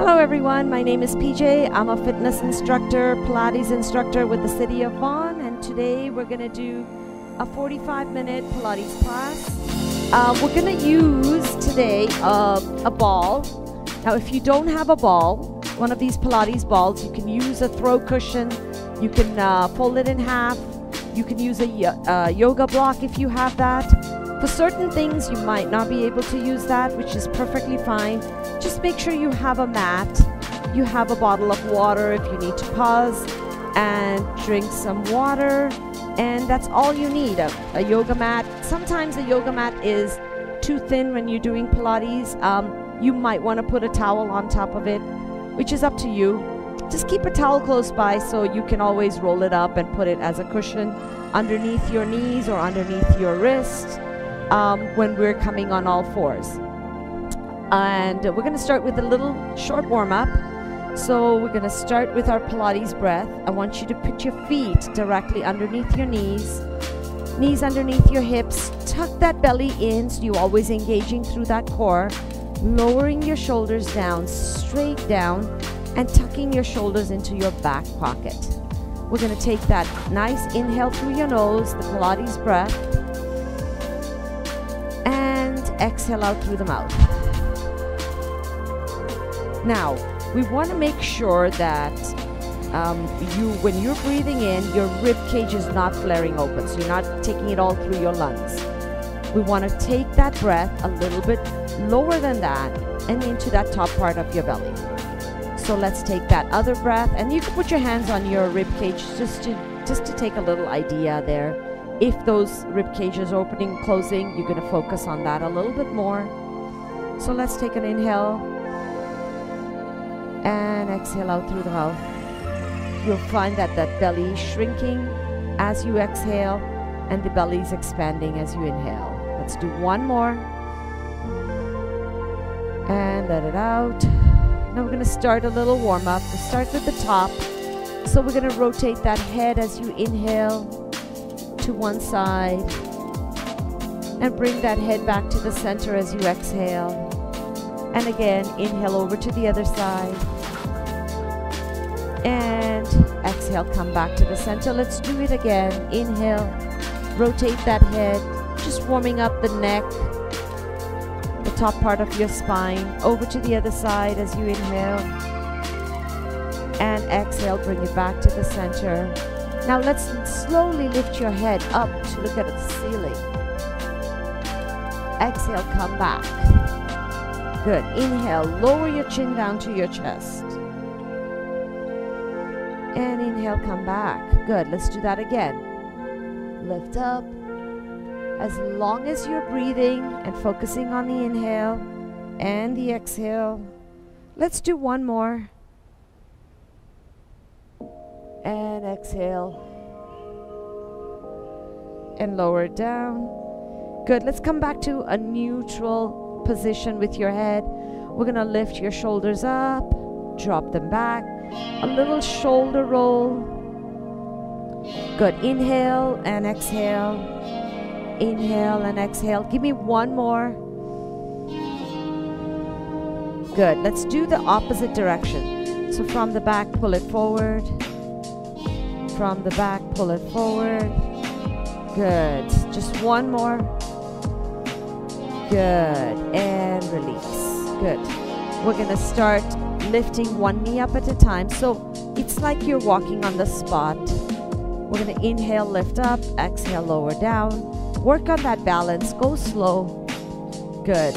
Hello everyone, my name is PJ. I'm a fitness instructor, Pilates instructor with the city of Vaughan, and today we're going to do a 45-minute Pilates class. We're going to use today a ball. Now if you don't have a ball, one of these Pilates balls, you can use a throw cushion, you can fold it in half, you can use a yoga block if you have that. For certain things you might not be able to use that, which is perfectly fine. Just make sure you have a mat, you have a bottle of water if you need to pause and drink some water, and that's all you need. A yoga mat. Sometimes a yoga mat is too thin when you're doing Pilates. You might want to put a towel on top of it, which is up to you. Just keep a towel close by so you can always roll it up and put it as a cushion underneath your knees or underneath your wrist when we're coming on all fours. And we're going to start with a little short warm-up. So we're going to start with our Pilates breath. I want you to put your feet directly underneath your knees underneath your hips. Tuck that belly in so you're always engaging through that core, lowering your shoulders down, straight down, and tucking your shoulders into your back pocket. We're going to take that nice inhale through your nose, the Pilates breath, and exhale out through the mouth. Now, we want to make sure that when you're breathing in, your rib cage is not flaring open, so you're not taking it all through your lungs. We want to take that breath a little bit lower than that and into that top part of your belly. So let's take that other breath, and you can put your hands on your rib cage just to take a little idea there. If those rib cages are opening and closing, you're going to focus on that a little bit more. So let's take an inhale and exhale out through the mouth. You'll find that belly is shrinking as you exhale and the belly is expanding as you inhale. Let's do one more and let it out. Now we're going to start a little warm-up. We'll start with the top. So we're going to rotate that head as you inhale to one side and bring that head back to the center as you exhale. And again, inhale over to the other side. And exhale, come back to the center. Let's do it again. Inhale, rotate that head, just warming up the neck, the top part of your spine, over to the other side as you inhale. And exhale, bring it back to the center. Now let's slowly lift your head up to look at the ceiling. Exhale, come back. Good. Inhale, lower your chin down to your chest. And inhale, come back. Good. Let's do that again. Lift up. As long as you're breathing and focusing on the inhale and the exhale. Let's do one more. And exhale. And lower it down. Good. Let's come back to a neutral position with your head. We're going to lift your shoulders up, drop them back, a little shoulder roll. Good. Inhale and exhale. Inhale and exhale. Give me one more. Good. Let's do the opposite direction. So from the back, pull it forward. From the back, pull it forward. Good. Just one more. Good. And release. Good. We're going to start lifting one knee up at a time. So it's like you're walking on the spot. We're going to inhale, lift up, exhale, lower down. Work on that balance. Go slow. Good.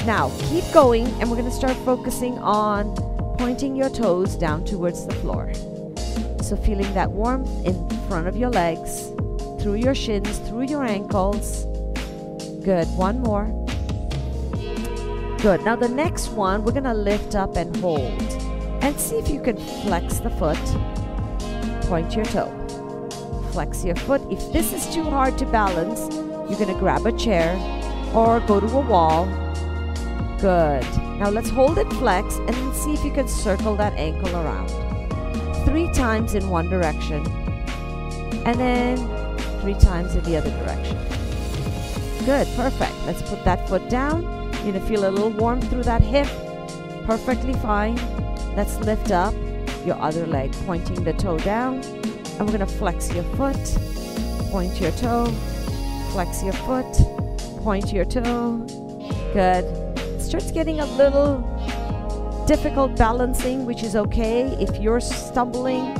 Now keep going, and we're going to start focusing on pointing your toes down towards the floor. So feeling that warmth in front of your legs, through your shins, through your ankles. Good. One more. Good. Now the next one, we're going to lift up and hold. And see if you can flex the foot. Point your toe. Flex your foot. If this is too hard to balance, you're going to grab a chair or go to a wall. Good. Now let's hold it flexed and then see if you can circle that ankle around. 3 times in one direction. And then 3 times in the other direction. Good. Perfect. Let's put that foot down. You're going to feel a little warmth through that hip. Perfectly fine. Let's lift up your other leg, pointing the toe down. And we're going to flex your foot, point your toe, flex your foot, point your toe. Good. It starts getting a little difficult balancing, which is okay. If you're stumbling,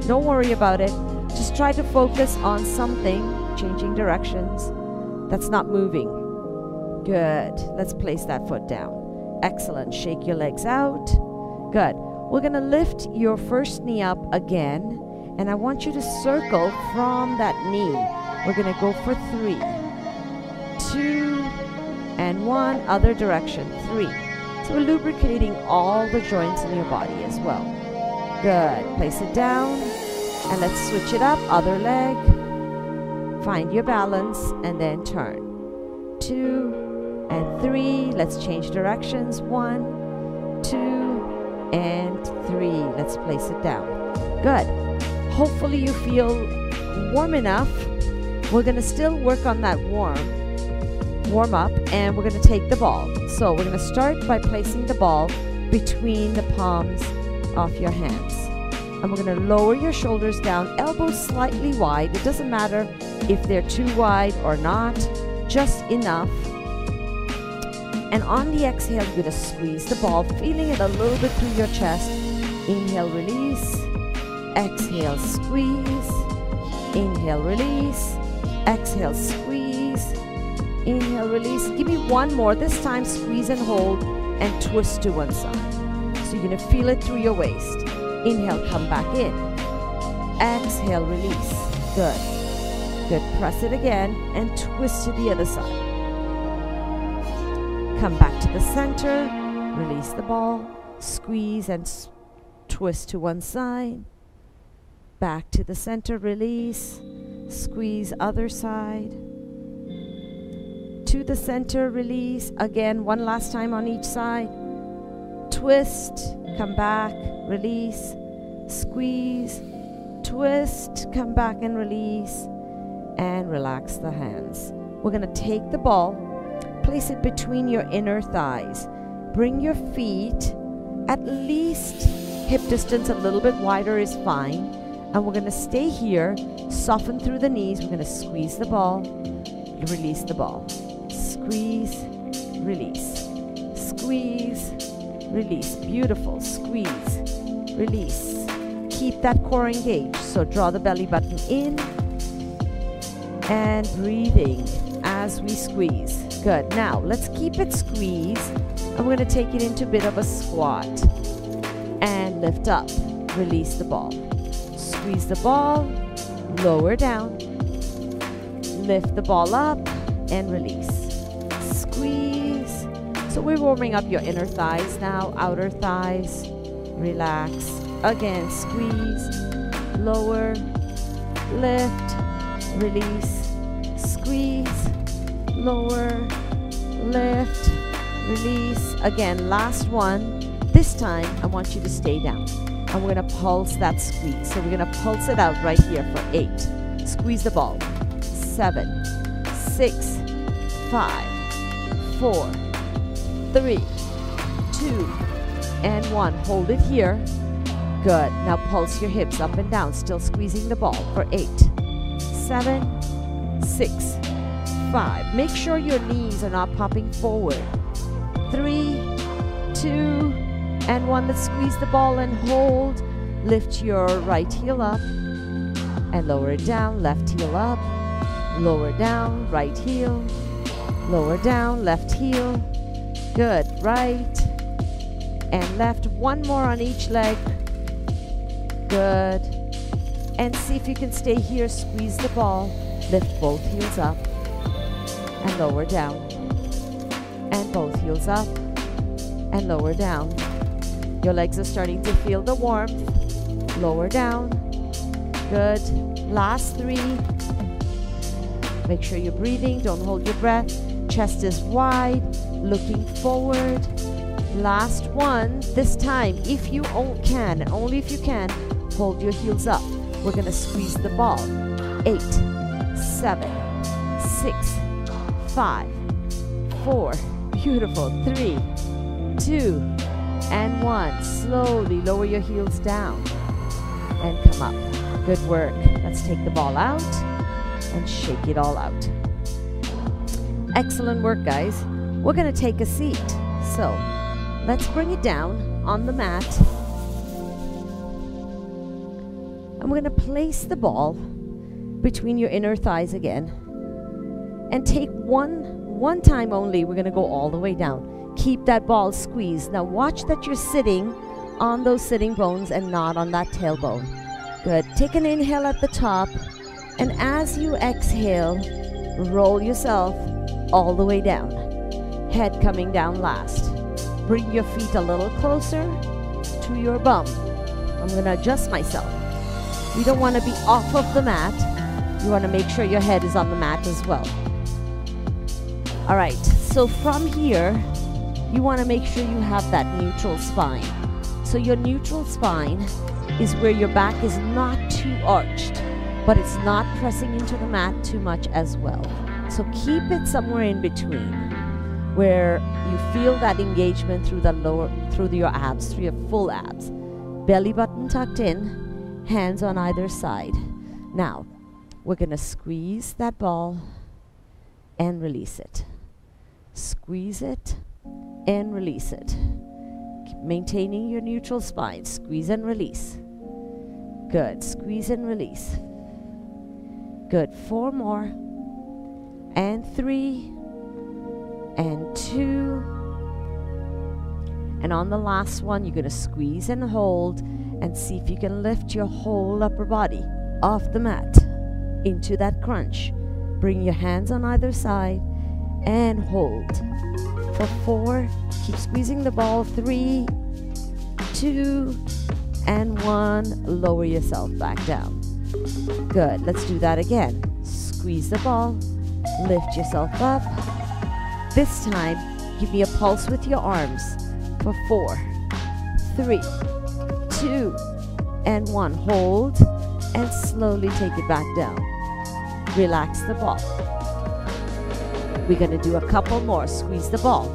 don't worry about it. Just try to focus on something, changing directions, that's not moving. Good. Let's place that foot down. Excellent. Shake your legs out. Good. We're going to lift your first knee up again, and I want you to circle from that knee. We're going to go for 3, 2, and 1. Other direction. 3. So we're lubricating all the joints in your body as well. Good. Place it down, and let's switch it up. Other leg. Find your balance, and then turn. 2 and 3. Let's change directions. 1, 2, and 3. Let's place it down. Good. Hopefully you feel warm enough. We're going to still work on that warm up, and we're going to take the ball. So we're going to start by placing the ball between the palms of your hands. And we're going to lower your shoulders down, elbows slightly wide. It doesn't matter if they're too wide or not, just enough. And on the exhale, you're going to squeeze the ball, feeling it a little bit through your chest. Inhale, release. Exhale, squeeze. Inhale, release. Exhale, squeeze. Inhale, release. Give me one more. This time, squeeze and hold and twist to one side. So you're going to feel it through your waist. Inhale, come back in. Exhale, release. Good. Good. Press it again and twist to the other side. Come back to the center. Release the ball. Squeeze and twist to one side. Back to the center. Release. Squeeze other side. To the center. Release. Again, one last time on each side. Twist. Come back. Release. Squeeze. Twist. Come back and release. And relax the hands. We're going to take the ball, place it between your inner thighs. Bring your feet at least hip distance, a little bit wider is fine. And we're going to stay here, soften through the knees. We're going to squeeze the ball, release the ball. Squeeze, release. Squeeze, release. Beautiful. Squeeze, release. Keep that core engaged. So draw the belly button in. And breathing as we squeeze. Good. Now, let's keep it squeezed. And we're going to take it into a bit of a squat. And lift up. Release the ball. Squeeze the ball. Lower down. Lift the ball up. And release. Squeeze. So we're warming up your inner thighs now. Outer thighs. Relax. Again, squeeze. Lower. Lift. Release. Squeeze, lower, lift, release. Again, last one. This time, I want you to stay down. And we're going to pulse that squeeze. So we're going to pulse it out right here for 8. Squeeze the ball. 7, 6, 5, 4, 3, 2, and 1. Hold it here. Good. Now pulse your hips up and down, still squeezing the ball for 8, 7, 6, 5. Make sure your knees are not popping forward. 3, 2, and 1. Let's squeeze the ball and hold. Lift your right heel up and lower it down. Left heel up, lower down, right heel, lower down, left heel. Good. Right and left. One more on each leg. Good. And see if you can stay here. Squeeze the ball. Lift both heels up and lower down. And both heels up and lower down. Your legs are starting to feel the warmth. Lower down. Good. Last 3. Make sure you're breathing. Don't hold your breath. Chest is wide. Looking forward. Last one. This time, if you can, and only if you can, hold your heels up. We're going to squeeze the ball. 8, 7, 6, 5, 4. Beautiful. 3, 2, and 1. Slowly lower your heels down and come up. Good work. Let's take the ball out and shake it all out. Excellent work, guys. We're going to take a seat. So let's bring it down on the mat. And we're going to place the ball between your inner thighs again. And take one time only. We're going to go all the way down. Keep that ball squeezed. Now watch that you're sitting on those sitting bones and not on that tailbone. Good. Take an inhale at the top. And as you exhale, roll yourself all the way down. Head coming down last. Bring your feet a little closer to your bum. I'm going to adjust myself. You don't want to be off of the mat. You want to make sure your head is on the mat as well. All right, so from here, you want to make sure you have that neutral spine. So your neutral spine is where your back is not too arched, but it's not pressing into the mat too much as well. So keep it somewhere in between, where you feel that engagement through the lower, through your abs, through your full abs. Belly button tucked in, hands on either side. Now, we're going to squeeze that ball and release it. Squeeze it and release it. Keep maintaining your neutral spine. Squeeze and release. Good. Squeeze and release. Good. 4 more. And 3. And 2. And on the last one, you're going to squeeze and hold and see if you can lift your whole upper body off the mat into that crunch. Bring your hands on either side and hold. For 4, keep squeezing the ball. 3, 2, and 1. Lower yourself back down. Good. Let's do that again. Squeeze the ball. Lift yourself up. This time, give me a pulse with your arms. For 4, 3, 2, and 1. Hold and slowly take it back down. Relax the ball. We're going to do a couple more. Squeeze the ball.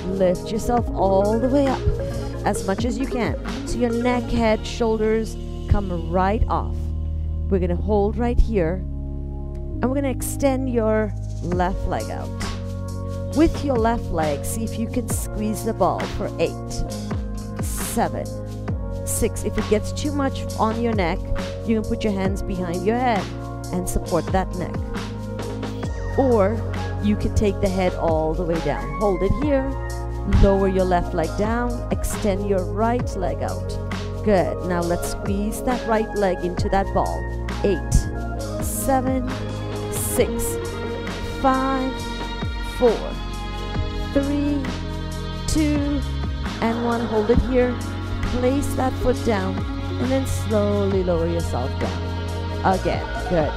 Lift yourself all the way up as much as you can. So your neck, head, shoulders come right off. We're going to hold right here. And we're going to extend your left leg out. With your left leg, see if you can squeeze the ball for 8, 7, 6. If it gets too much on your neck, you can put your hands behind your head and support that neck. Or you can take the head all the way down. Hold it here. Lower your left leg down. Extend your right leg out. Good. Now let's squeeze that right leg into that ball. 8, 7, 6, 5, 4, 3, 2, and 1. Hold it here. Place that foot down and then slowly lower yourself down. Again. Good.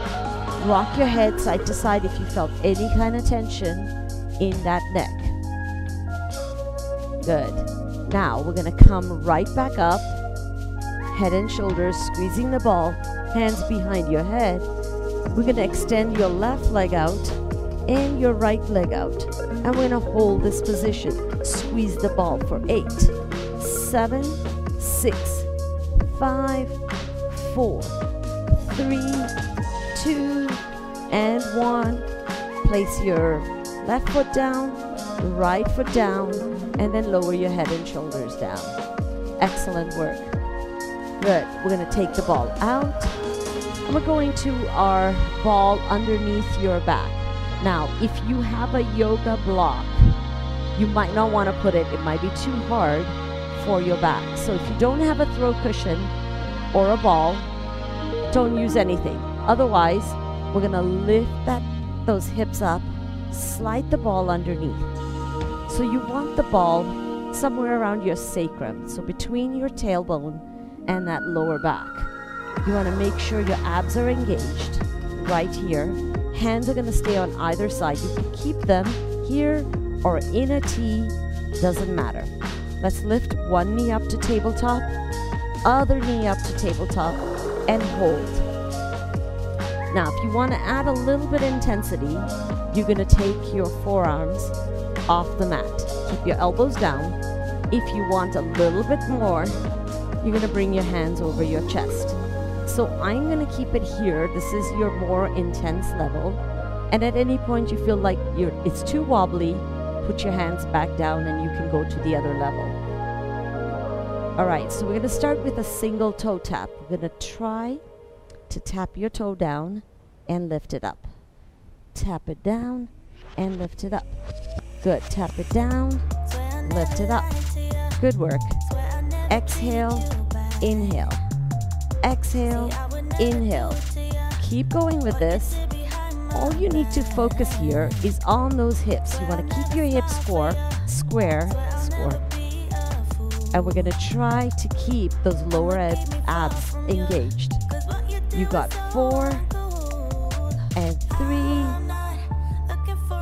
Rock your head side to side if you felt any kind of tension in that neck. Good. Now we're going to come right back up. Head and shoulders, squeezing the ball. Hands behind your head. We're going to extend your left leg out and your right leg out. And we're going to hold this position. Squeeze the ball for 8, 7, 6, 5, 4, 3, 2, and 1. Place your left foot down, right foot down, and then lower your head and shoulders down. Excellent work. Good. We're going to take the ball out. And we're going to our ball underneath your back. Now, if you have a yoga block, you might not want to put it. It might be too hard for your back. So if you don't have a throw cushion or a ball, don't use anything. Otherwise, we're going to lift those hips up, slide the ball underneath. So you want the ball somewhere around your sacrum, so between your tailbone and that lower back. You want to make sure your abs are engaged right here. Hands are going to stay on either side. You can keep them here or in a T, doesn't matter. Let's lift one knee up to tabletop, other knee up to tabletop, and hold. Now, if you want to add a little bit of intensity, you're going to take your forearms off the mat. Keep your elbows down If you want a little bit more, you're going to bring your hands over your chest. So I'm going to keep it here. This is your more intense level. And at any point you feel like it's too wobbly, put your hands back down and you can go to the other level. All right, so we're going to start with a single toe tap. We're going to try to tap your toe down and lift it up. Tap it down and lift it up. Good. Tap it down, lift it up. Good work. Exhale, inhale. Exhale, inhale. Keep going with this. All you need to focus here is on those hips. You want to keep your hips square. And we're going to try to keep those lower abs engaged. You got 4 and 3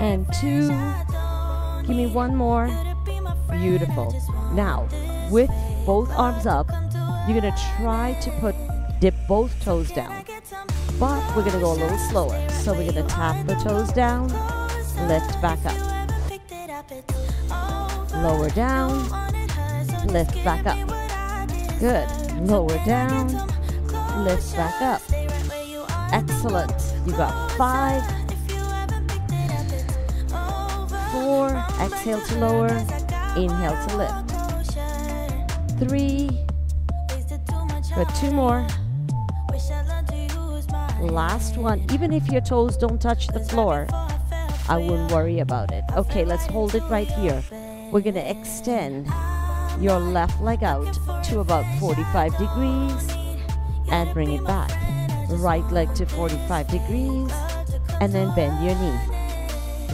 and 2. Give me one more. Beautiful. Now, with both arms up, you're going to try to dip both toes down. But we're going to go a little slower. So we're going to tap the toes down, lift back up. Lower down, lift back up. Good. Lower down, lift back up. Excellent. You got 5, 4, exhale to lower, inhale to lift. 3, good, 2 more. Last one. Even if your toes don't touch the floor, I wouldn't worry about it. Okay, let's hold it right here. We're going to extend your left leg out to about 45 degrees and bring it back. Right leg to 45 degrees and then bend your knee.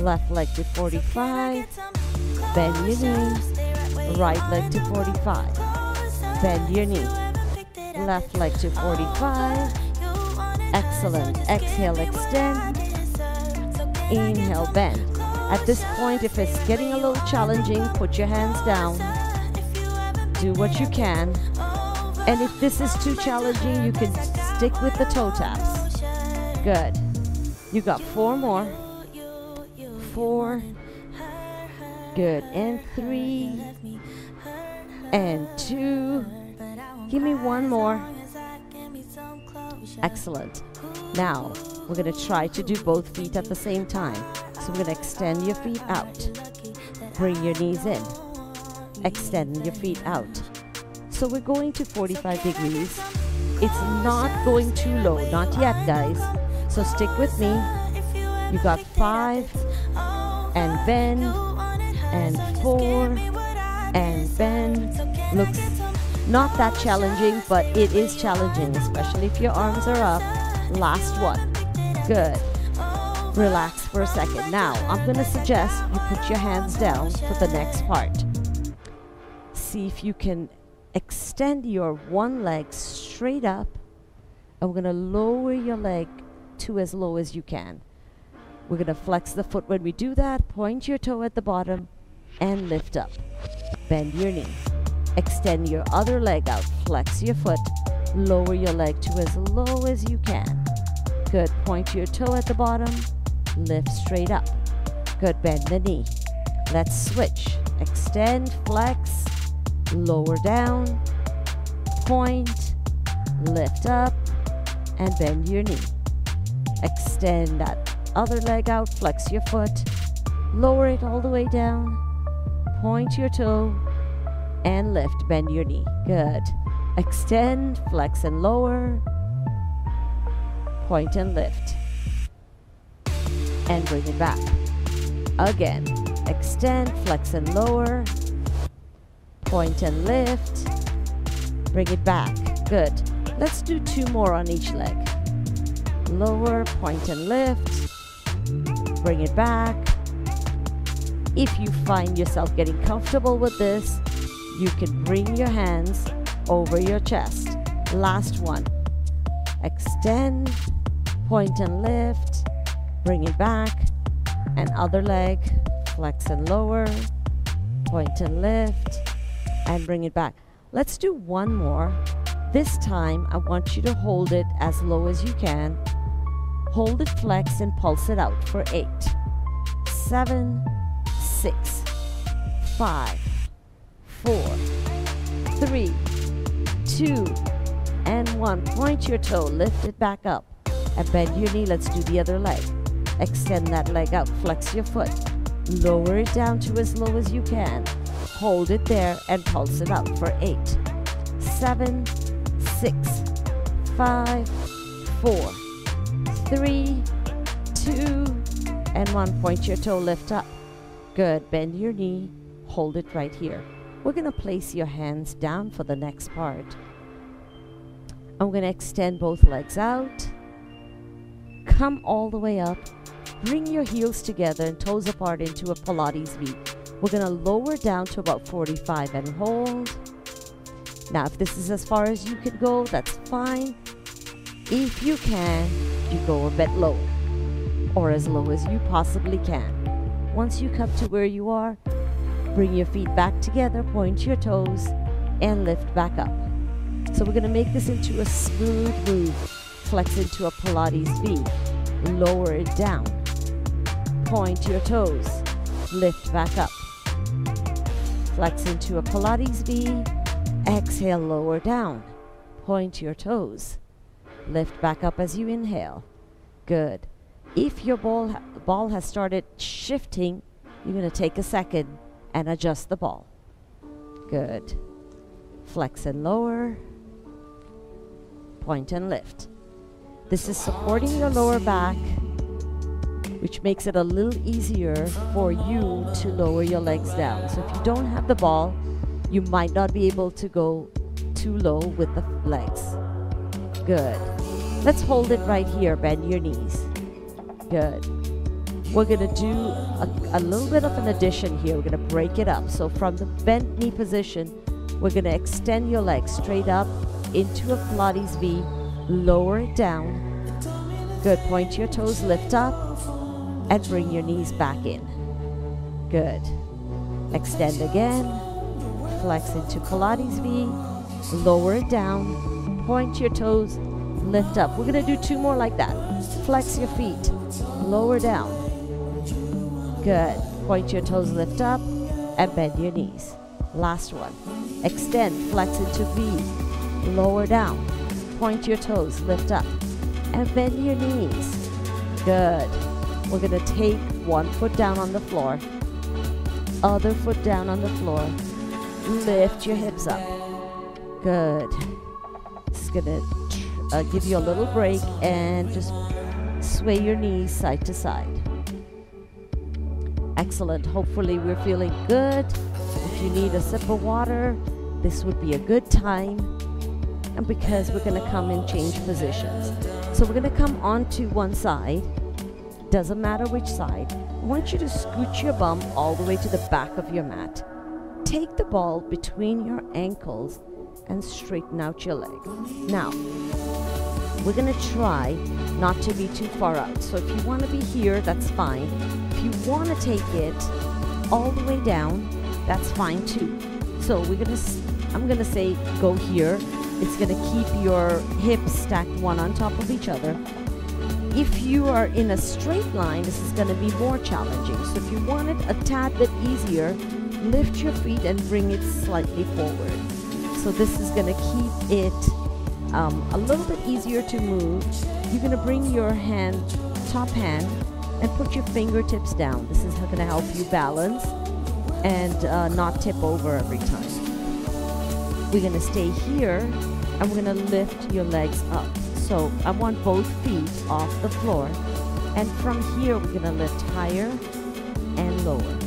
Left leg to 45, bend your knee. Right leg to 45, bend your knee. Left leg to 45. Excellent. Exhale, extend. Inhale, bend. At this point, if it's getting a little challenging, put your hands down. Do what you can. And if this is too challenging, you can stick with the toe taps. Good. You got 4 more. 4. Good. And 3. And 2. Give me one more. Excellent. Now, we're going to try to do both feet at the same time. So we're going to extend your feet out. Bring your knees in. Extend your feet out. So we're going to 45 degrees. It's not going too low. Not yet, guys. So stick with me. You got 5. And bend. And 4. And bend. Looks not that challenging, but it is challenging, especially if your arms are up. Last one. Good. Relax for a second. Now, I'm going to suggest you put your hands down for the next part. See if you can extend your one leg straight up, and we're going to lower your leg to as low as you can. We're going to flex the foot. When we do that, point your toe at the bottom and lift up. Bend your knee. Extend your other leg out. Flex your foot. Lower your leg to as low as you can. Good. Point your toe at the bottom. Lift straight up. Good. Bend the knee. Let's switch. Extend, flex, lower down, point, lift up, and bend your knee. Extend that other leg out. Flex your foot. Lower it all the way down. Point your toe. And lift, bend your knee. Good. Extend, flex and lower. Point and lift. And bring it back. Again. Extend, flex and lower. Point and lift. Bring it back. Good. Let's do 2 more on each leg. Lower, point and lift. Bring it back. If you find yourself getting comfortable with this, you can bring your hands over your chest. Last one. Extend, point and lift, bring it back, and other leg, flex and lower, point and lift, and bring it back. Let's do one more. This time, I want you to hold it as low as you can. Hold it, flex, and pulse it out for 8, 7, 6, 5, 4, 3, 2, and 1. Point your toe, lift it back up, and bend your knee. Let's do the other leg. Extend that leg out, flex your foot. Lower it down to as low as you can. Hold it there and pulse it out for 8, 7, 6, 5, 4, 3, 2, and 1. Point your toe, lift up. Good. Bend your knee. Hold it right here. We're going to place your hands down for the next part. I'm going to extend both legs out. Come all the way up. Bring your heels together and toes apart into a Pilates V. We're going to lower down to about 45 and hold. Now, if this is as far as you can go, that's fine. If you can, you go a bit low, or as low as you possibly can. Once you come to where you are, bring your feet back together, point your toes, and lift back up. So we're going to make this into a smooth move. Flex into a Pilates V. Lower it down. Point your toes. Lift back up. Flex into a Pilates V. Exhale, lower down. Point your toes. Lift back up as you inhale. Good. If your ball has started shifting, you're going to take a second and adjust the ball. Good. Flex and lower. Point and lift. This is supporting your lower back, which makes it a little easier for you to lower your legs down. So if you don't have the ball, you might not be able to go too low with the legs. Good. Let's hold it right here. Bend your knees. Good. We're going to do a little bit of an addition here. We're going to break it up. So from the bent knee position, we're going to extend your legs straight up into a Pilates V. Lower it down. Good. Point your toes, lift up, and bring your knees back in. Good. Extend again. Flex into Pilates V. Lower it down. Point your toes, lift up. We're going to do 2 more like that. Flex your feet. Lower down. Good. Point your toes, lift up, and bend your knees. Last one. Extend, flex into V. Lower down. Point your toes, lift up, and bend your knees. Good. We're going to take one foot down on the floor, other foot down on the floor. Lift your hips up. Good. This is going to give you a little break and just sway your knees side to side. Excellent. Hopefully we're feeling good. If you need a sip of water, this would be a good time. And because we're going to come and change positions. So we're going to come onto one side. Doesn't matter which side. I want you to scooch your bum all the way to the back of your mat. Take the ball between your ankles and straighten out your leg. Now, we're going to try not to be too far out. So if you want to be here, that's fine. If you want to take it all the way down, that's fine too. So I'm going to say go here. It's going to keep your hips stacked one on top of each other. If you are in a straight line, this is going to be more challenging. So if you want it a tad bit easier, lift your feet and bring it slightly forward. So this is going to keep it a little bit easier to move. You're going to bring your hand, top hand, and put your fingertips down. This is going to help you balance and not tip over every time. We're going to stay here and we're going to lift your legs up. So I want both feet off the floor. And from here, we're going to lift higher and lower.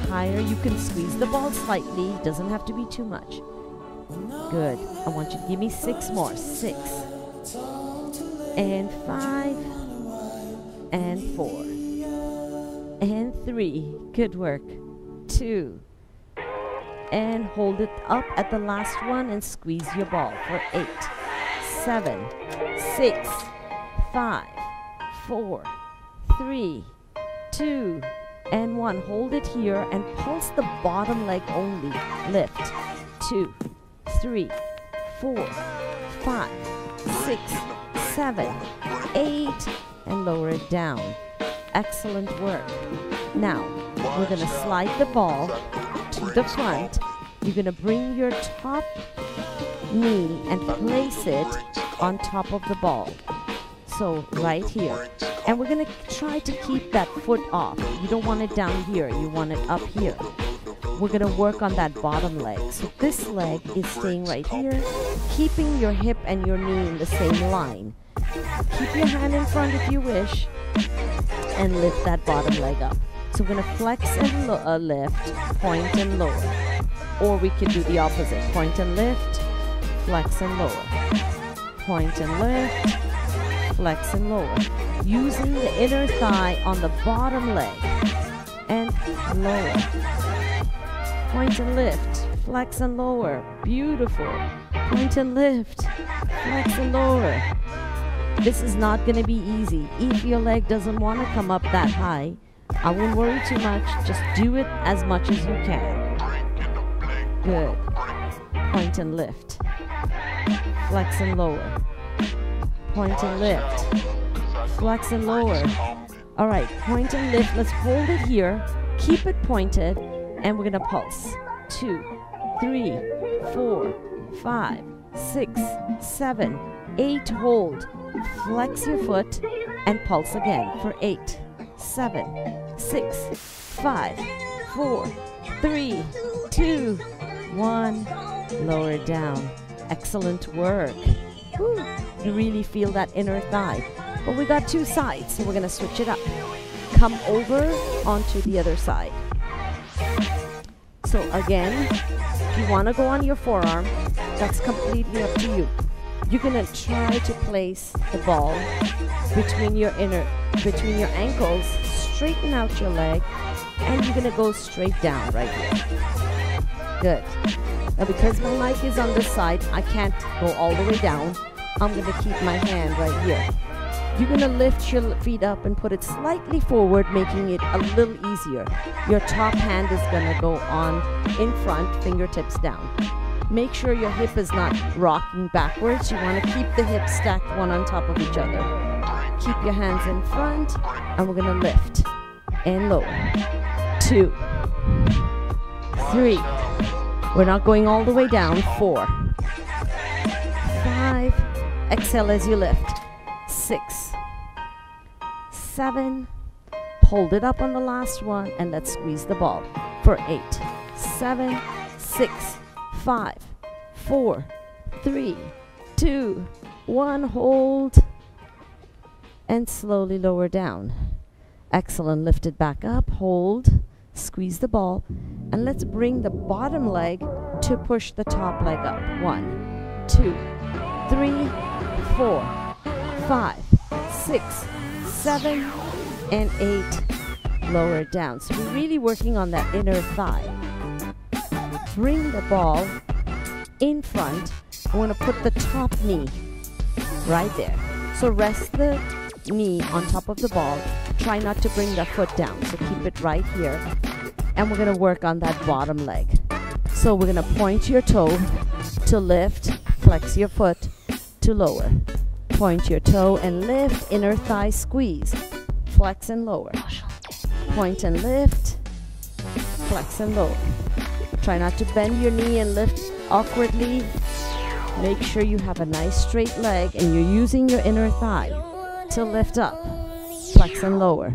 Higher. You can squeeze the ball slightly. Doesn't have to be too much. Good. I want you to give me 6 more. 6. And 5. And 4. And 3. Good work. 2. And hold it up at the last one and squeeze your ball for 8, 7, 6, 5, 4, 3, 2, and 1. Hold it here and pulse the bottom leg only. Lift. 2, 3, 4, 5, 6, 7, 8, and lower it down. Excellent work. Now, we're going to slide the ball to the front. You're going to bring your top knee and place it on top of the ball. So right here. And we're going to try to keep that foot off. You don't want it down here. You want it up here. We're going to work on that bottom leg. So this leg is staying right here, keeping your hip and your knee in the same line. Keep your hand in front if you wish, and lift that bottom leg up. So we're going to flex and lift, point and lower. Or we can do the opposite. Point and lift, flex and lower. Point and lift, flex and lower. Using the inner thigh on the bottom leg and lower. Point and lift, flex and lower. Beautiful. Point and lift, flex and lower. This is not going to be easy. If your leg doesn't want to come up that high, I won't worry too much. Just do it as much as you can. Good. Point and lift, flex and lower. Point and lift, flex and lower. All right, point and lift. Let's hold it here. Keep it pointed. And we're going to pulse. 2, 3, 4, 5, 6, 7, 8. Hold. Flex your foot and pulse again for 8, 7, 6, 5, 4, 3, 2, 1. Lower it down. Excellent work. Woo. You really feel that inner thigh. But we got two sides, so we're going to switch it up. Come over onto the other side. So again, if you want to go on your forearm, that's completely up to you. You're going to try to place the ball between your ankles, straighten out your leg, and you're going to go straight down right here. Good. Now because my mic is on this side, I can't go all the way down. I'm going to keep my hand right here. You're going to lift your feet up and put it slightly forward, making it a little easier. Your top hand is going to go on in front, fingertips down. Make sure your hip is not rocking backwards. You want to keep the hips stacked one on top of each other. Keep your hands in front, and we're going to lift and lower. 2, 3. We're not going all the way down. 4, 5. Exhale as you lift. 6, 7. Hold it up on the last one, and let's squeeze the ball for 8, 7, 6, 5, 4, 3, 2, 1. Hold and slowly lower down. Excellent. Lift it back up. Hold. Squeeze the ball, and let's bring the bottom leg to push the top leg up. 1, 2, 3, 4, 5, 6, 7, and 8. Lower it down. So we're really working on that inner thigh. Bring the ball in front. I want to put the top knee right there. So rest the knee on top of the ball. Try not to bring the foot down. So keep it right here. And we're going to work on that bottom leg. So we're going to point your toe to lift, flex your foot to lower. Point your toe and lift, inner thigh squeeze, flex and lower. Point and lift, flex and lower. Try not to bend your knee and lift awkwardly. Make sure you have a nice straight leg and you're using your inner thigh to lift up, flex and lower.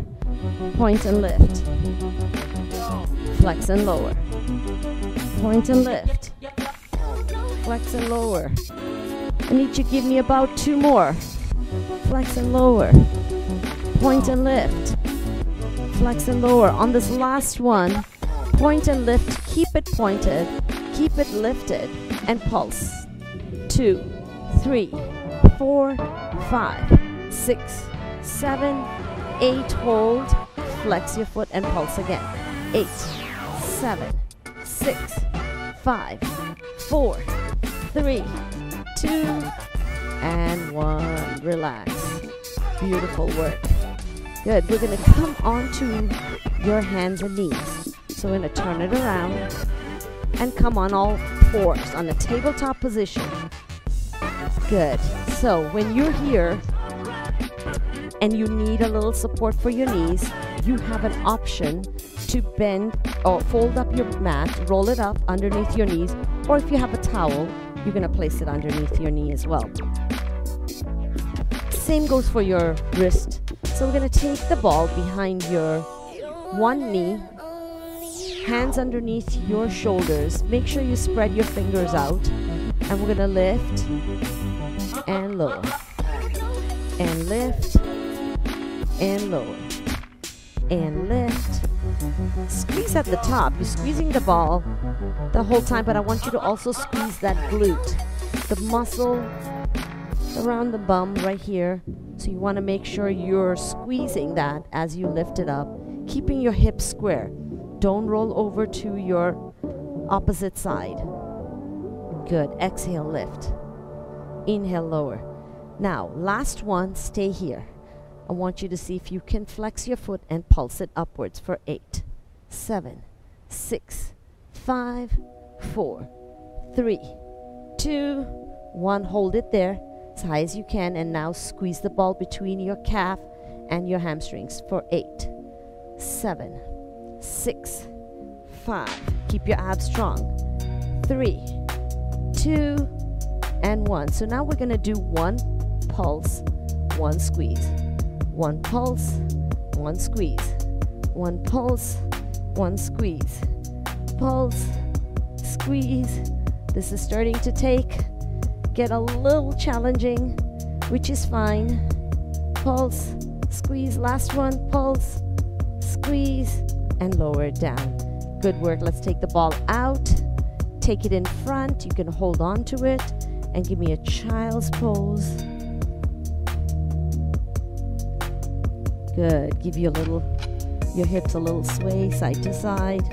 Point and lift, flex and lower. Point and lift, flex and lower. I need you to give me about 2 more. Flex and lower. Point and lift. Flex and lower. On this last one, point and lift. Keep it pointed. Keep it lifted. And pulse. 2, 3, 4, 5, 6, 7, 8. Hold. Flex your foot and pulse again. 8, 7, 6, 5, 4, 3, 2, and 1. Relax. Beautiful work. Good. We're going to come onto your hands and knees. So we're going to turn it around and come on all fours on a tabletop position. Good. So when you're here and you need a little support for your knees, you have an option to bend or fold up your mat, roll it up underneath your knees, or if you have a towel, you're gonna place it underneath your knee as well. Same goes for your wrist. So we're gonna take the ball behind your one knee, hands underneath your shoulders. Make sure you spread your fingers out, and we're gonna lift and lower, and lift and lower, and lift. Squeeze at the top. You're squeezing the ball the whole time, but I want you to also squeeze that glute, the muscle around the bum right here. So you want to make sure you're squeezing that as you lift it up, keeping your hips square. Don't roll over to your opposite side. Good. Exhale, lift. Inhale, lower. Now, last one, stay here. I want you to see if you can flex your foot and pulse it upwards for 8, 7, 6, 5, 4, 3, 2, 1. Hold it there as high as you can, and now squeeze the ball between your calf and your hamstrings for 8, 7, 6, 5. Keep your abs strong. 3, 2, and 1. So now we're going to do one pulse, one squeeze. One pulse, one squeeze. One pulse, one squeeze. Pulse, squeeze. This is starting to get a little challenging, which is fine. Pulse, squeeze. Last one. Pulse, squeeze, and lower it down. Good work. Let's take the ball out. Take it in front. You can hold on to it and give me a child's pose. Good. Give you your hips a little sway side to side.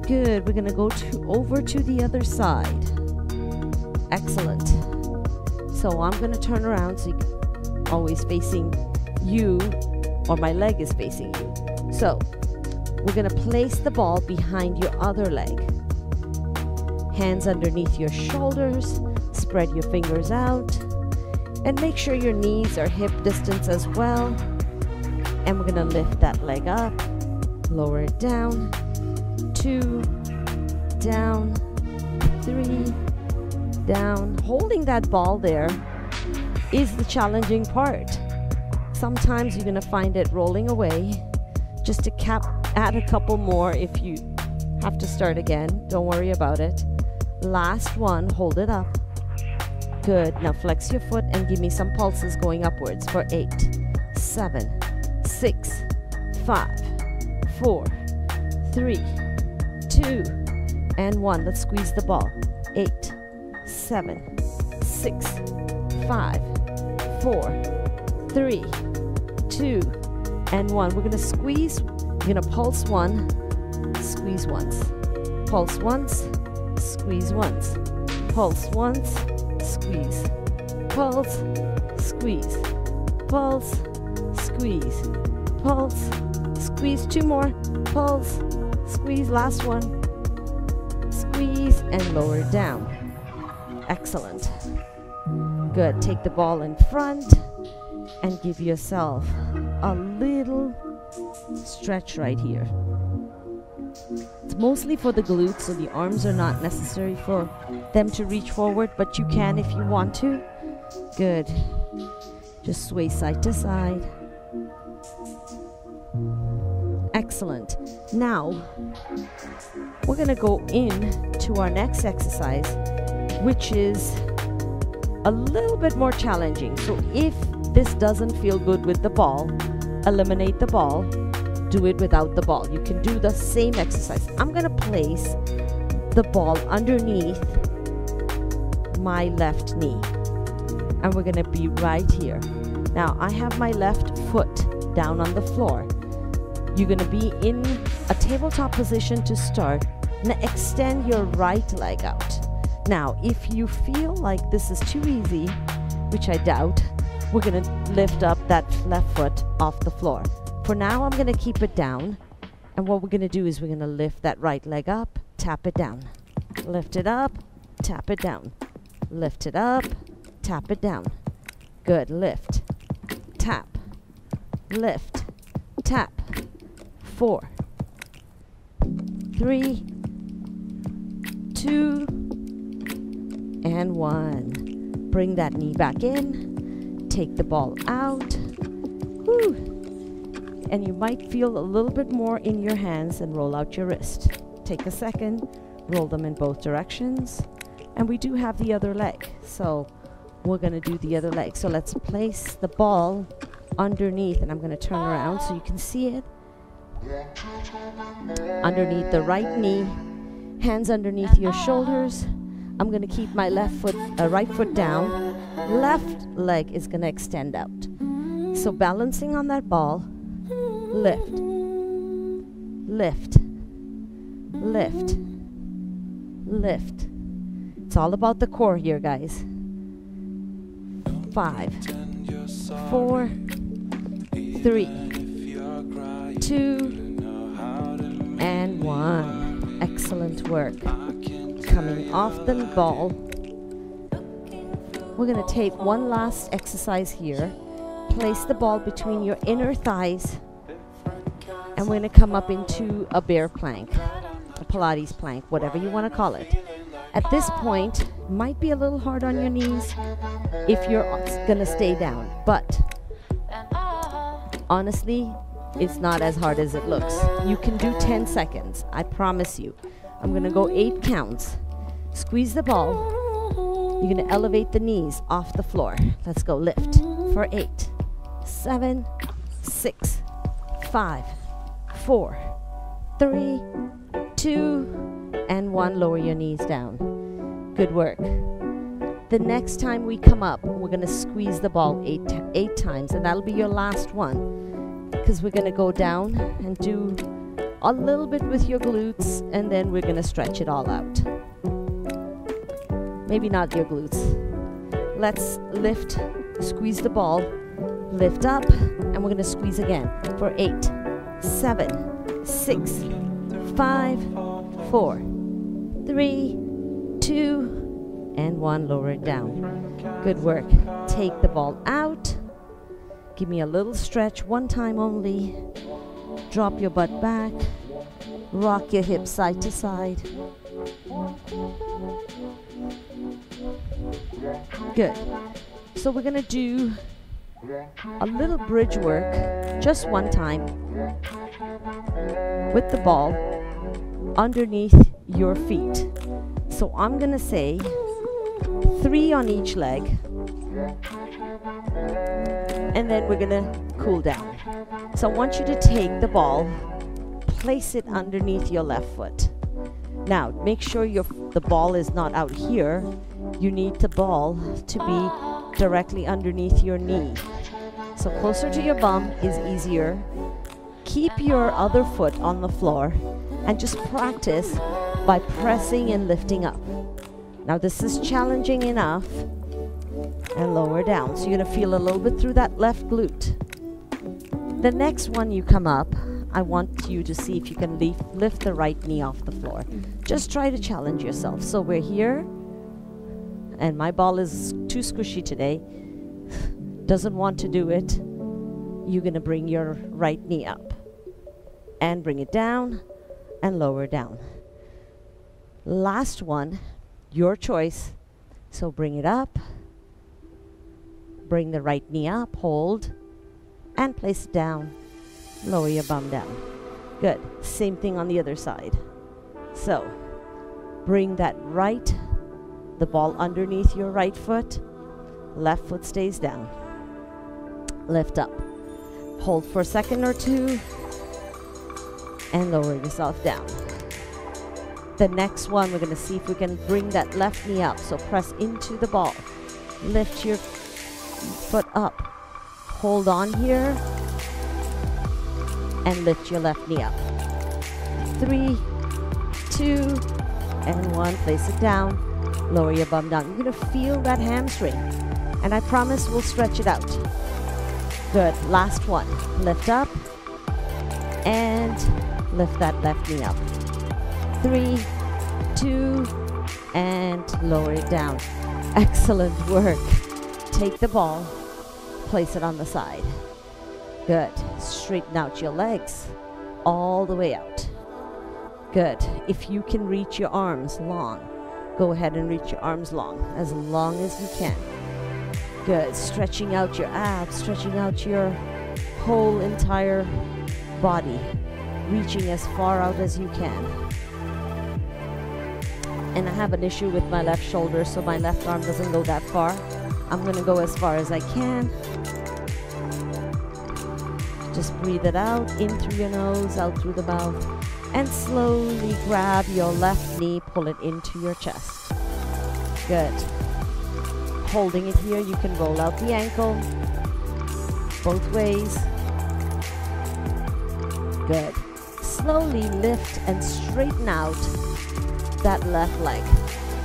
Good. We're going to go over to the other side. Excellent. So I'm going to turn around so you're always facing you, or my leg is facing you. So we're going to place the ball behind your other leg. Hands underneath your shoulders. Spread your fingers out. And make sure your knees are hip distance as well. And we're going to lift that leg up, lower it down, 2, down, 3, down. Holding that ball there is the challenging part. Sometimes you're going to find it rolling away. Just to add a couple more if you have to start again. Don't worry about it. Last one, hold it up. Good. Now flex your foot and give me some pulses going upwards for 8, 7, 6, 5, 4, 3, 2, and 1. Let's squeeze the ball. 8, 7, 6, 5, 4, 3, 2, and 1. We're going to squeeze. You're going to pulse 1, squeeze once. Pulse once, squeeze once. Pulse once, squeeze. Pulse, squeeze. Pulse, squeeze. Pulse, squeeze. 2 more. Pulse, squeeze. Last one. Squeeze and lower it down. Excellent. Good. Take the ball in front and give yourself a little stretch right here. It's mostly for the glutes, so the arms are not necessary for them to reach forward, but you can if you want to. Good. Just sway side to side. Excellent. Now, we're going to go into our next exercise, which is a little bit more challenging. So if this doesn't feel good with the ball, eliminate the ball. Do it without the ball. You can do the same exercise. I'm going to place the ball underneath my left knee, and we're going to be right here. Now I have my left foot down on the floor. You're going to be in a tabletop position to start. Now extend your right leg out. Now if you feel like this is too easy, which I doubt, we're going to lift up that left foot off the floor. For now, I'm going to keep it down, and what we're going to do is we're going to lift that right leg up, tap it down, lift it up, tap it down, lift it up, tap it down. Good. Lift, tap, lift, tap. 4, 3, 2, and 1. Bring that knee back in. Take the ball out. Woo. And you might feel a little bit more in your hands and roll out your wrist. Take a second, roll them in both directions. And we do have the other leg, so we're going to do the other leg. So let's place the ball underneath, and I'm going to turn around so you can see it. Underneath the right knee, hands underneath your shoulders. I'm going to keep my right foot down. Left leg is going to extend out. So balancing on that ball, lift, lift, lift, lift. It's all about the core here, guys. 5, 4, 3, 2, and 1. Excellent work. Coming off the ball, we're going to take one last exercise here. Place the ball between your inner thighs, and we're going to come up into a bear plank, a Pilates plank, whatever you want to call it. At this point, might be a little hard on your knees if you're going to stay down, but honestly, it's not as hard as it looks. You can do 10 seconds, I promise you. I'm going to go 8 counts. Squeeze the ball. You're going to elevate the knees off the floor. Let's go. Lift for 8, 7, 6, 5, 4, 3, 2, and 1. Lower your knees down. Good work. The next time we come up, we're going to squeeze the ball 8 times, and that'll be your last one, because we're going to go down and do a little bit with your glutes, and then we're going to stretch it all out. Maybe not your glutes. Let's lift, squeeze the ball, lift up, and we're going to squeeze again for 8, 7, 6, 5, 4, 3, 2, and 1. Lower it down. Good work. Take the ball out. Give me a little stretch, one time only. Drop your butt back. Rock your hips side to side. Good. So we're going to do a little bridge work, just one time, with the ball underneath your feet. So I'm going to say 3 on each leg, and then we're going to cool down. So I want you to take the ball, place it underneath your left foot. Now, make sure the ball is not out here. You need the ball to be directly underneath your knee. So closer to your bum is easier. Keep your other foot on the floor and just practice by pressing and lifting up. Now this is challenging enough. And lower down. So you're going to feel a little bit through that left glute. The next one you come up, I want you to see if you can lift the right knee off the floor. Just try to challenge yourself. So we're here, and my ball is too squishy today. Doesn't want to do it. You're going to bring your right knee up and bring it down and lower down. Last one, your choice. So bring it up. Bring the right knee up, hold, and place it down. Lower your bum down. Good. Same thing on the other side. So, bring that the ball underneath your right foot. Left foot stays down. Lift up. Hold for a second or two, and lower yourself down. The next one, we're going to see if we can bring that left knee up. So press into the ball. Lift your foot up. Hold on here and lift your left knee up. 3, 2, and 1. Place it down. Lower your bum down. You're going to feel that hamstring, and I promise we'll stretch it out. Good. Last one. Lift up and lift that left knee up. 3, 2, and lower it down. Excellent work. Take the ball, place it on the side. Good. Straighten out your legs. all the way out. Good. If you can reach your arms long, go ahead and reach your arms long as you can. Good. Stretching out your abs, stretching out your whole entire body, reaching as far out as you can. And I have an issue with my left shoulder, so my left arm doesn't go that far. I'm going to go as far as I can. Just breathe it out, in through your nose, out through the mouth, and slowly grab your left knee, pull it into your chest. Good. Holding it here, you can roll out the ankle both ways. Good. Slowly lift and straighten out that left leg.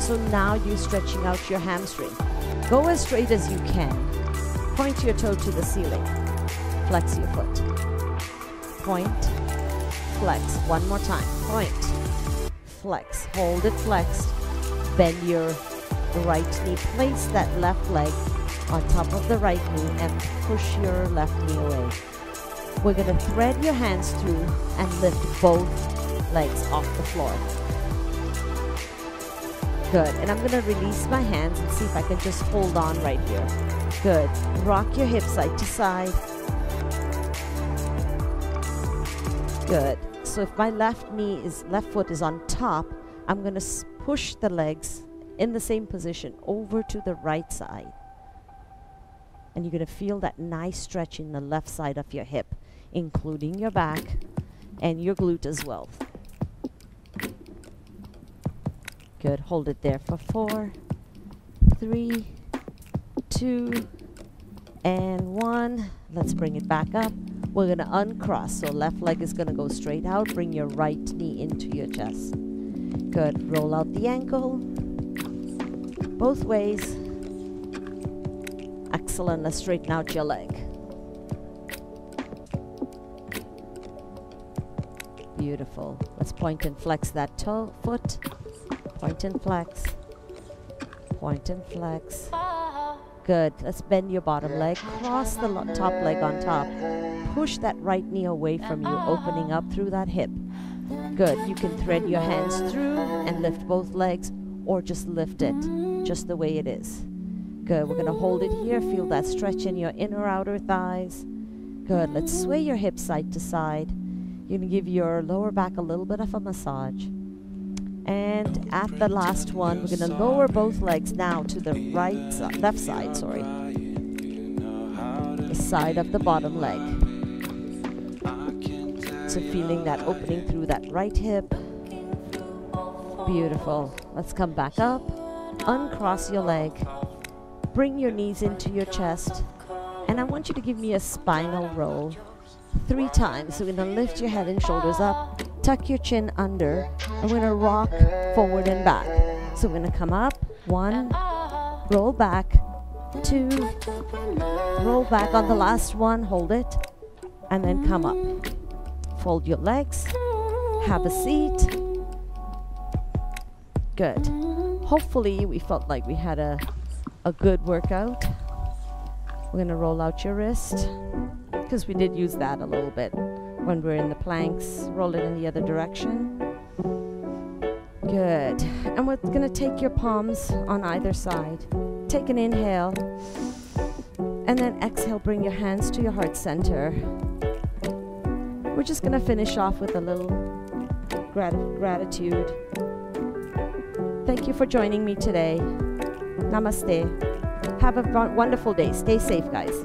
So now you're stretching out your hamstring. Go as straight as you can. Point your toe to the ceiling. Flex your foot. Point, flex. One more time. Point, flex. Hold it flexed. Bend your right knee. Place that left leg on top of the right knee and push your left knee away. We're going to thread your hands through and lift both legs off the floor. Good. And I'm going to release my hands and see if I can just hold on right here. Good. Rock your hips side to side. Good. So if my left foot is on top, I'm going to push the legs in the same position over to the right side. And you're going to feel that nice stretch in the left side of your hip, including your back and your glute as well. Good. Hold it there for 4, 3, 2, and 1. Let's bring it back up. We're going to uncross. So left leg is going to go straight out. Bring your right knee into your chest. Good. Roll out the ankle. Both ways. Excellent. Let's straighten out your leg. Beautiful. Let's point and flex that toe, foot. Point and flex. Point and flex. Good. Let's bend your bottom leg. Cross the top leg on top. Push that right knee away from you, opening up through that hip. Good. You can thread your hands through and lift both legs, or just lift it just the way it is. Good. We're going to hold it here. Feel that stretch in your inner outer thighs. Good. Let's sway your hips side to side. You're going to give your lower back a little bit of a massage. And at the last one, we're going to lower both legs now to the left side, sorry. The side of the bottom leg. So feeling that opening through that right hip. Beautiful. Let's come back up. Uncross your leg. Bring your knees into your chest. And I want you to give me a spinal roll 3 times. So we're going to lift your head and shoulders up. Tuck your chin under. And we're going to rock forward and back. So we're going to come up. 1. Roll back. 2. Roll back on the last one. Hold it. And then come up. Fold your legs. Have a seat. Good. Hopefully we felt like we had a good workout. We're going to roll out your wrist, because we did use that a little bit when we're in the planks. Roll it in the other direction. Good. And we're going to take your palms on either side. Take an inhale. And then exhale, bring your hands to your heart center. We're just going to finish off with a little gratitude. Thank you for joining me today. Namaste. Have a wonderful day. Stay safe, guys.